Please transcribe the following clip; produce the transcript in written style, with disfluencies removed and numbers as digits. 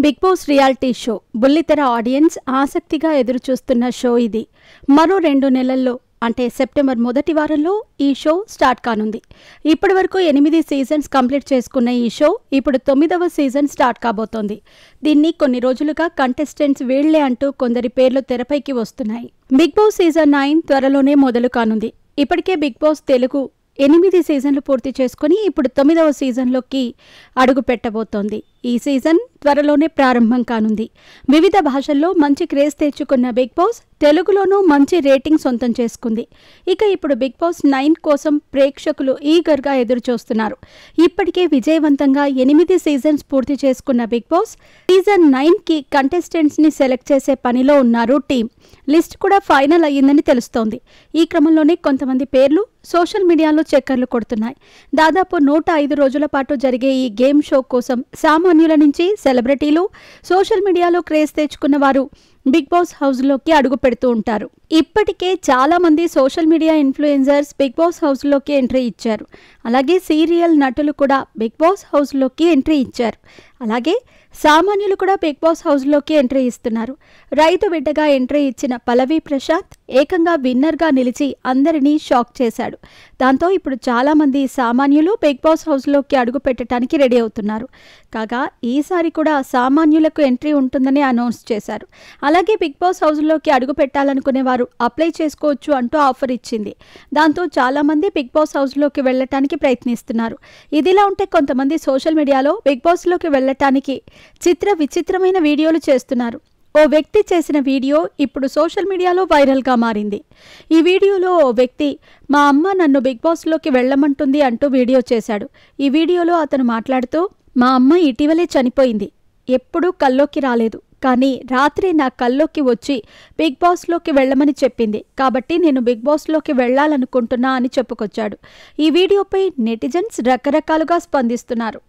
Big boss reality show బుల్లితెర audience ఆసక్తిగా ఎదురుచూస్తున్న షో ఇది. మరో 2 నెలల్లో అంటే సెప్టెంబర్ మొదటి వారంలో ఈ షో స్టార్ట్ కానుంది. ఇప్పటి వరకు 8 సీజన్స్ కంప్లీట్ చేసుకున్న ఈ షో ఇప్పుడు 9వ సీజన్ స్టార్ట్ కాబోతోంది. దీన్ని కొన్ని రోజులుగా కంటెస్టెంట్స్ వీళ్లే అంటూ కొందరి పేర్లు తెరపైకి వస్తున్నాయి. బిగ్ బాస్ సీజన్ 9 త్వరలోనే మొదలు కానుంది. ఇప్పటికే బిగ్ బాస్ తెలుగు 8 సీజన్లు పూర్తి చేసుకుని ఇప్పుడు 9వ సీజన్లోకి అడుగు పెట్టబోతోంది. ఈ సీజన్ త్వరలోనే ప్రారంభం కానుంది. వివిధ భాషల్లో మంచి క్రేజ్ తెచ్చుకున్న బిగ్ బాస్ తెలుగులోనూ మంచి రేటింగ్ సొంతం చేసుకుంది. ఇక ఇప్పుడు బిగ్ బాస్ 9 కోసం ప్రేక్షకులు ఈగర్గా ఎదురుచూస్తున్నారు. ఇప్పటికే విజయవంతంగా 8 సీజన్స్ పూర్తి చేసుకున్న బిగ్ బాస్ సీజన్ 9కి కంటెస్టెంట్స్ని సెలెక్ట్ చేసే పనిలో ఉన్నారు టీం. లిస్ట్ కూడా ఫైనల్ అయ్యిందని తెలుస్తోంది. ఈ క్రమంలోనే కొంతమంది పేర్లు సోషల్ మీడియాలో చక్కర్లు కొడుతున్నాయి. దాదాపు 105 రోజుల పాటు జరిగే ఈ గేమ్ షో కోసం సామాన్యుల నుంచి సెలబ్రిటీలు, సోషల్ మీడియాలో క్రేజ్ తెచ్చుకున్న వారు బిగ్ బాస్ హౌస్లోకి అడుగు పెడుతూ ఉంటారు. ఇప్పటికే చాలా మంది social media influencers Bigg Boss హౌస్లోకి ఎంట్రీ ఇచ్చారు. అలాగే సీరియల్ నటులు కూడా బిగ్ బాస్ హౌస్లోకి ఎంట్రీ ఇచ్చారు. అలాగే సామాన్యులు కూడా బిగ్ బాస్ హౌస్లోకి ఎంట్రీ ఇస్తున్నారు. రైతు బిడ్డగా ఎంట్రీ ఇచ్చిన పల్లవి ప్రశాంత్ ఏకంగా విన్నర్గా నిలిచి అందరినీ షాక్ చేశాడు. దాంతో ఇప్పుడు చాలామంది సామాన్యులు బిగ్ బాస్ హౌస్లోకి అడుగు పెట్టడానికి రెడీ అవుతున్నారు. కాగా ఈసారి కూడా సామాన్యులకు ఎంట్రీ ఉంటుందని అనౌన్స్ చేశారు. అలాగే బిగ్ బాస్ హౌస్లోకి అడుగు పెట్టాలనుకునే వారు అప్లై చేసుకోవచ్చు అంటూ ఆఫర్ ఇచ్చింది. దాంతో చాలామంది బిగ్ బాస్ హౌస్లోకి వెళ్ళటానికి ప్రయత్నిస్తున్నారు. ఇదిలా ఉంటే కొంతమంది సోషల్ మీడియాలో బిగ్ బాస్లోకి వెళ్ళటానికి విచిత్రమైన వీడియోలు చేస్తున్నారు. ఓ వ్యక్తి చేసిన వీడియో ఇప్పుడు సోషల్ మీడియాలో వైరల్గా మారింది. ఈ వీడియోలో ఓ వ్యక్తి మా అమ్మ నన్ను బిగ్ బాస్లోకి వెళ్ళమంటుంది అంటూ వీడియో చేశాడు. ఈ వీడియోలో అతను మాట్లాడుతూ మా అమ్మ ఇటీవలే చనిపోయింది. ఎప్పుడూ కల్లోకి రాలేదు. కానీ రాత్రి నా కల్లోకి వచ్చి బిగ్ బాస్లోకి వెళ్ళమని చెప్పింది. కాబట్టి నేను బిగ్ బాస్లోకి వెళ్ళాలనుకుంటున్నా అని చెప్పుకొచ్చాడు. ఈ వీడియోపై నెటిజన్స్ రకరకాలుగా స్పందిస్తున్నారు.